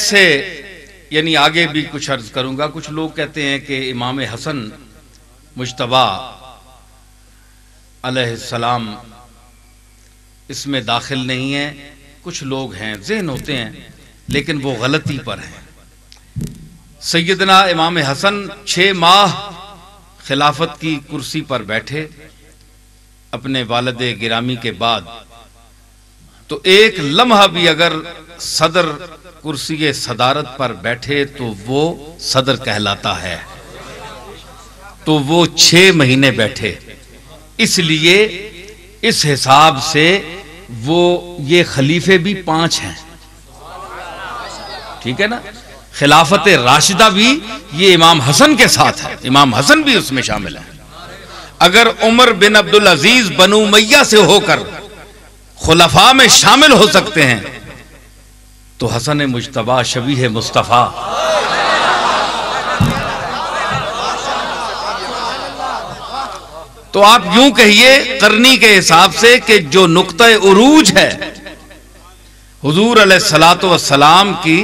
से यानी आगे भी कुछ अर्ज करूंगा। कुछ लोग कहते हैं कि इमाम हसन मुज्तबा अलैहिस्सलाम इसमें दाखिल नहीं है। कुछ लोग हैं, ज़हन होते हैं, लेकिन वो गलती पर हैं। सैयदना इमाम हसन 6 माह खिलाफत की कुर्सी पर बैठे अपने वालिद गिरामी के बाद, तो एक लम्हा भी अगर सदर कुर्सी सदारत पर बैठे तो वो सदर कहलाता है। तो वो 6 महीने बैठे, इसलिए इस हिसाब से वो ये खलीफे भी 5 हैं। ठीक है ना। खिलाफत राशिदा भी ये इमाम हसन के साथ है, इमाम हसन भी उसमें शामिल है। अगर उमर बिन अब्दुल अजीज बनु उमैया से होकर खुलफा में शामिल हो सकते हैं तो हसन मुज्तबा शबीह मुस्तफा तो आप यूं कहिए करनी के हिसाब से कि जो नुक्ता उरूज है हुजूर अलैहिस्सलातु वस्सलाम की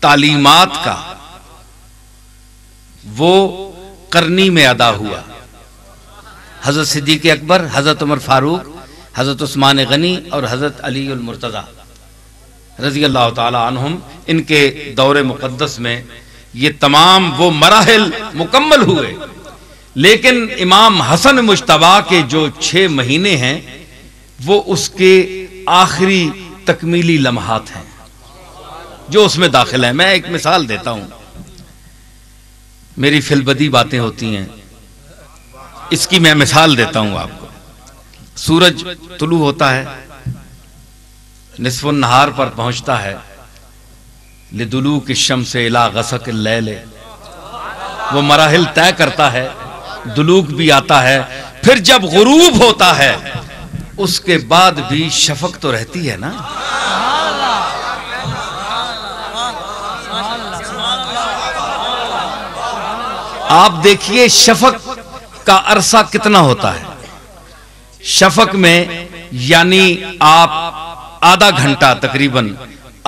तालीमात का, वो करनी में अदा हुआ। हजरत सिद्दीक़ अकबर, हजरत उमर फारूक, हजरत उस्मान गनी और हजरत अली उल मुर्तज़ा रज़ी अल्लाह ताला अन्हुम, इनके दौरे मुक़द्दस में ये तमाम वो मराहिल मुकम्मल हुए। लेकिन इमाम हसन मुज्तबा के जो 6 महीने हैं वो उसके आखिरी तकमीली लम्हात हैं जो उसमें दाखिल है। मैं एक मिसाल देता हूं, मेरी फिलबदी बातें होती हैं, इसकी मैं मिसाल देता हूं आपको। सूरज तुलू होता है, निस्फ़ुन नहार पर पहुंचता है, लिदुलूक अश-शम्स इला गसक अल-लैल, वो मराहिल तय करता है, दुलूक भी आता है, फिर जब गुरूब होता है उसके बाद भी शफक तो रहती है ना। आप देखिए शफक का अरसा कितना होता है। शफक में यानी आप आधा घंटा तकरीबन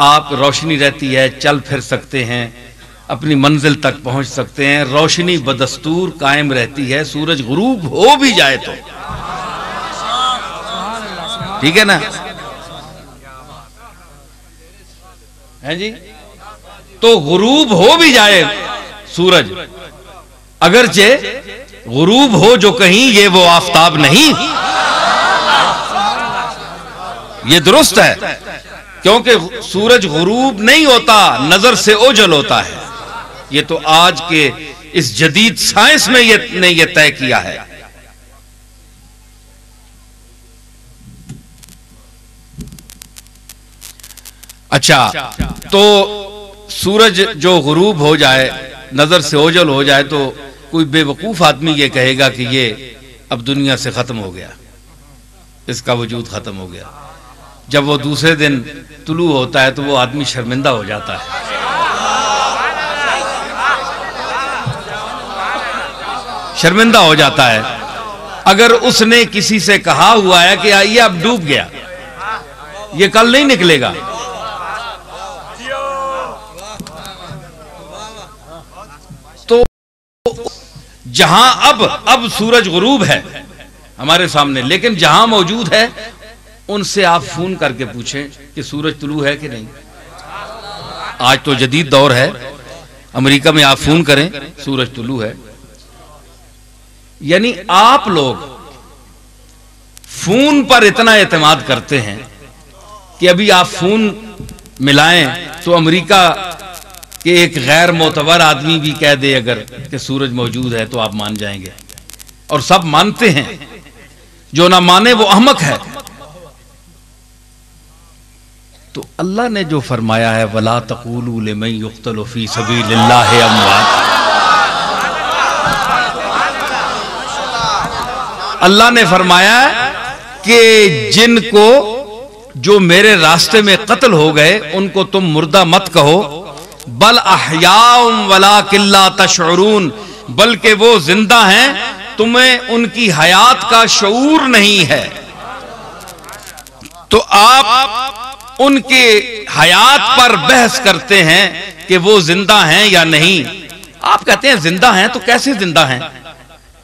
आप रोशनी रहती है, चल फिर सकते हैं, अपनी मंजिल तक पहुंच सकते हैं, रोशनी बदस्तूर कायम रहती है, सूरज गुरूब हो भी जाए तो। ठीक है ना, है जी। तो गुरूब हो भी जाए सूरज, अगरचे गुरूब हो जो कहीं, ये वो आफताब नहीं, ये दुरुस्त है, क्योंकि सूरज गुरूब नहीं होता, नजर से ओझल होता है। ये तो आज के इस जदीद साइंस में ये तय किया है। अच्छा, तो सूरज जो गुरूब हो जाए, नजर से ओझल हो जाए, तो कोई बेवकूफ आदमी ये कहेगा कि ये अब दुनिया से खत्म हो गया, इसका वजूद खत्म हो गया। जब वो दूसरे दिन तुलू होता है तो वो आदमी शर्मिंदा हो जाता है। शर्मिंदा हो जाता है। अगर उसने किसी से कहा हुआ है कि आइए अब डूब गया, ये कल नहीं निकलेगा, तो जहां अब सूरज गुरूब है हमारे सामने, लेकिन जहां मौजूद है उनसे आप फोन करके पूछें कि सूरज तुलू है कि नहीं। आज तो जदीद दौर है, अमेरिका में आप फोन करें सूरज तुलू है। यानी आप लोग फोन पर इतना एतमाद करते हैं कि अभी आप फोन मिलाएं तो अमेरिका के एक गैर मोतबर आदमी भी कह दे अगर कि सूरज मौजूद है तो आप मान जाएंगे, और सब मानते हैं। जो ना माने वो अहमक है। तो अल्लाह ने जो फरमाया है वला तक़ूलू लिमन युक़्तलु फ़ी सबीलिल्लाहि अमवात, अल्लाह ने फरमाया कि जिनको जो मेरे रास्ते में कत्ल हो गए उनको तुम मुर्दा मत कहो, बल अहयाउम वलाकिन ला तशऊरून, बल्कि वो जिंदा हैं, तुम्हें उनकी हयात का शऊर नहीं है। तो आप उनके हयात पर बहस करते हैं कि वो जिंदा हैं या नहीं। आप कहते हैं जिंदा हैं, तो कैसे जिंदा हैं?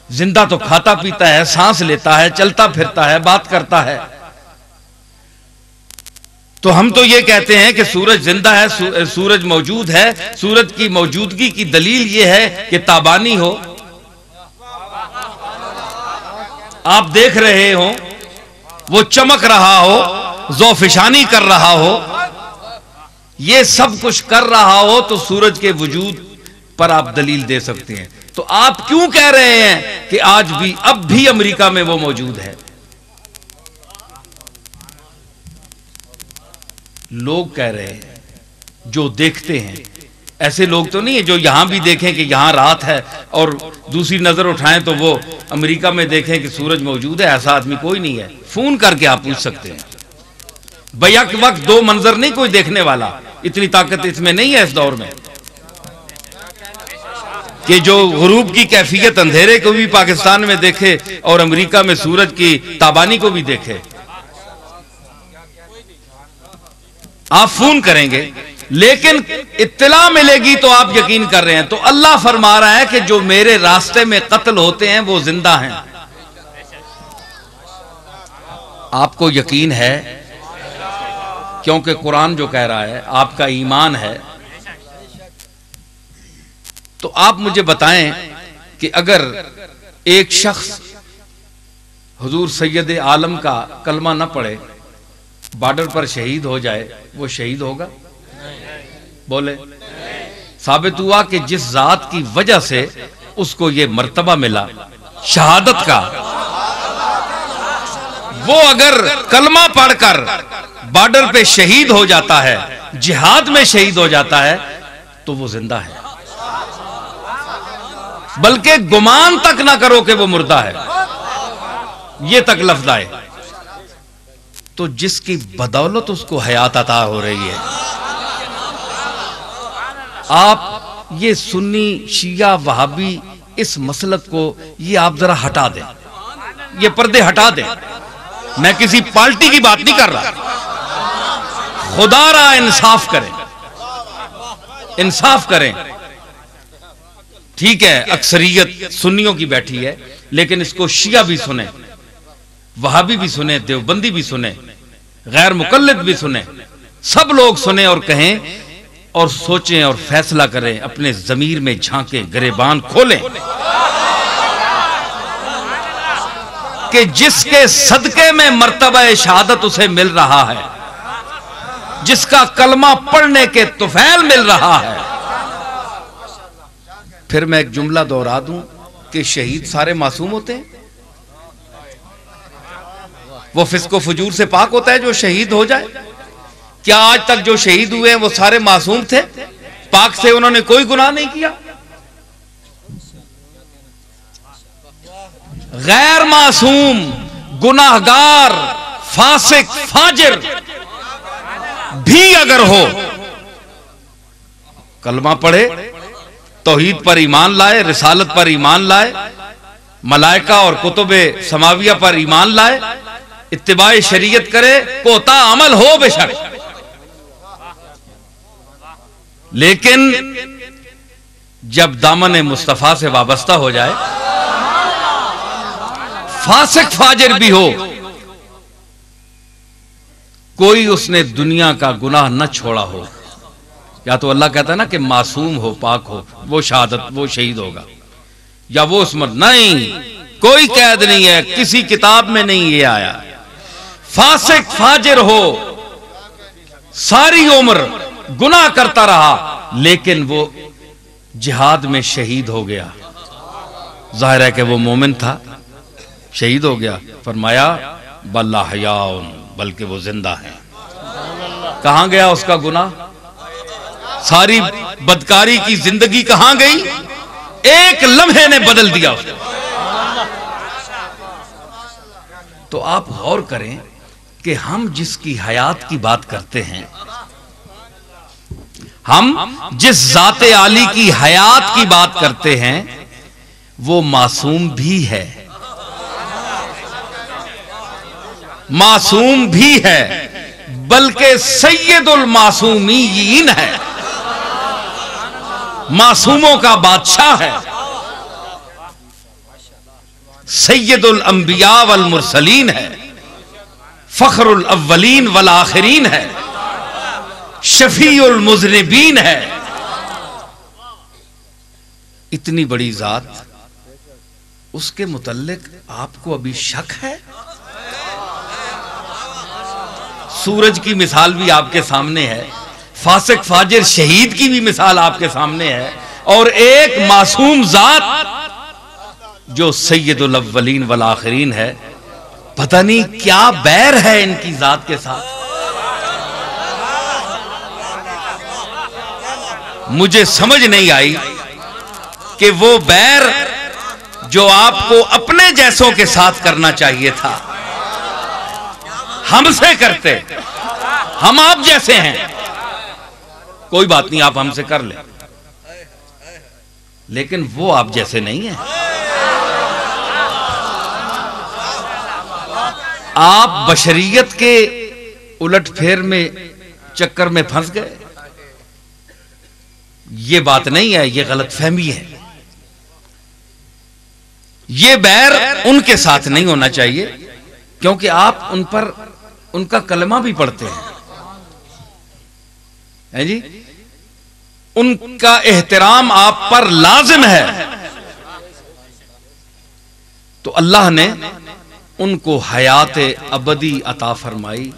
जिंदा तो खाता पीता है, सांस लेता है, चलता फिरता है, बात करता है। तो हम तो ये कहते हैं कि सूरज जिंदा है, सूरज मौजूद है। सूरज की मौजूदगी की दलील ये है कि ताबानी हो, आप देख रहे हो, वो चमक रहा हो, ज़ौफिशानी कर रहा हो, ये सब कुछ कर रहा हो, तो सूरज के वजूद पर आप दलील दे सकते हैं। तो आप क्यों कह रहे हैं कि आज भी, अब भी अमेरिका में वो मौजूद है? लोग कह रहे हैं, जो देखते हैं। ऐसे लोग तो नहीं है जो यहां भी देखें कि यहां रात है और दूसरी नजर उठाएं तो वो अमेरिका में देखें कि सूरज मौजूद है। ऐसा आदमी कोई नहीं है। फोन करके आप पूछ सकते हैं। बैक वक्त दो मंजर नहीं कोई देखने वाला, इतनी ताकत इसमें नहीं है इस दौर में कि जो गुरूब की कैफियत अंधेरे को भी पाकिस्तान में देखे और अमेरिका में सूरज की ताबानी को भी देखे। आप फोन करेंगे, लेकिन इत्तला मिलेगी तो आप यकीन कर रहे हैं। तो अल्लाह फरमा रहा है कि जो मेरे रास्ते में कत्ल होते हैं वो जिंदा हैं। आपको यकीन है क्योंकि कुरान जो कह रहा है, आपका ईमान है। तो आप मुझे बताएं कि अगर एक शख्स हुजूर सैयद आलम का कलमा न पढ़े, बॉर्डर पर शहीद हो जाए, वो शहीद होगा? बोले। साबित हुआ कि जिस जात की वजह से उसको ये मर्तबा मिला शहादत का, वो अगर कलमा पढ़कर बॉर्डर पे शहीद हो जाता है, जिहाद में शहीद हो जाता है, तो वो जिंदा है। बल्कि गुमान तक ना करो कि वो मुर्दा है, ये तक लफ्ज आए। तो जिसकी बदौलत उसको हयात अता हो रही है। आप ये सुन्नी शिया वहाबी इस मसलक को ये आप जरा हटा दें, ये पर्दे हटा दें। मैं किसी पार्टी की बात नहीं कर रहा। खुदा रा इंसाफ करें, इंसाफ करें। ठीक है, अक्सरियत सुन्नियों की बैठी है, लेकिन इसको शिया भी सुने, वहाबी भी सुने, देवबंदी भी सुने, गैर मुकल्लिद भी सुने, सब लोग सुने और कहें और सोचें और फैसला करें, अपने जमीर में झांकें, गिरेबान खोलें कि जिसके सदके में मर्तबा शहादत उसे मिल रहा है, जिसका कलमा पढ़ने के तुफैल मिल रहा है। फिर मैं एक जुमला दोहरा दूं कि शहीद सारे मासूम होते हैं। वो फिस्को फजूर से पाक होता है जो शहीद हो जाए? क्या आज तक जो शहीद हुए हैं वो सारे मासूम थे, पाक से? उन्होंने कोई गुनाह नहीं किया। गैर मासूम, गुनाहगार, फासिक, फाजिर भी अगर हो, कलमा पढ़े, तौहीद पर ईमान लाए, रिसालत पर ईमान लाए, मलाइका और कुतुबे समाविया पर ईमान लाए, इत्तिबाए शरीयत करे, कोता अमल हो बेशक, लेकिन जब दामन मुस्तफा से वाबस्ता हो जाए, फासिक फाजिर भी हो, कोई उसने दुनिया का गुनाह न छोड़ा हो, या तो अल्लाह कहता है ना कि मासूम हो, पाक हो, वो शहादत, वो शहीद होगा, या वो उसमें नहीं, कोई कैद नहीं है, किसी किताब में नहीं ये आया। फासिक फाजिर हो, सारी उम्र गुनाह करता रहा, लेकिन वो जिहाद में शहीद हो गया, जाहिर है कि वो मोमिन था, शहीद हो गया। फरमाया बल्ला हयाउन, बल्कि वो जिंदा है। कहां गया उसका गुनाह? सारी बदकारी की जिंदगी कहां गई? एक लम्हे ने बदल दिया उसको। तो आप गौर करें कि हम जिसकी हयात की बात करते हैं, हम जिस जाते आली की हयात की बात करते हैं, वो मासूम भी है, मासूम भी है, बल्कि सैयदुल मासूमीन है, मासूमों का बादशाह है, सैयदुल अंबिया वल मुरसलीन है, फखरुल अव्वलीन वल आखिरीन है, शफीउल मुज़निबीन है। इतनी बड़ी जात, उसके मुतल्लिक आपको अभी शक है? सूरज की मिसाल भी आपके सामने है, फासिक फाजिर शहीद की भी मिसाल आपके सामने है, और एक मासूम जात जो सैयदुल अव्वलीन वल आखिरीन है। पता नहीं क्या बैर है इनकी जात के साथ। मुझे समझ नहीं आई कि वो बैर जो आपको अपने जैसों के साथ करना चाहिए था, हमसे करते। हम आप जैसे हैं, कोई बात नहीं, आप हमसे कर ले, लेकिन वो आप जैसे नहीं है। आप बशरियत के उलटफेर में, चक्कर में फंस गए। ये बात नहीं है, ये गलतफहमी है। ये बैर उनके साथ नहीं होना चाहिए, क्योंकि आप उन पर उनका कलमा भी पढ़ते हैं जी, उनका एहतराम आप पर लाजिम है। तो अल्लाह ने उनको हयात अबदी अता फरमाई।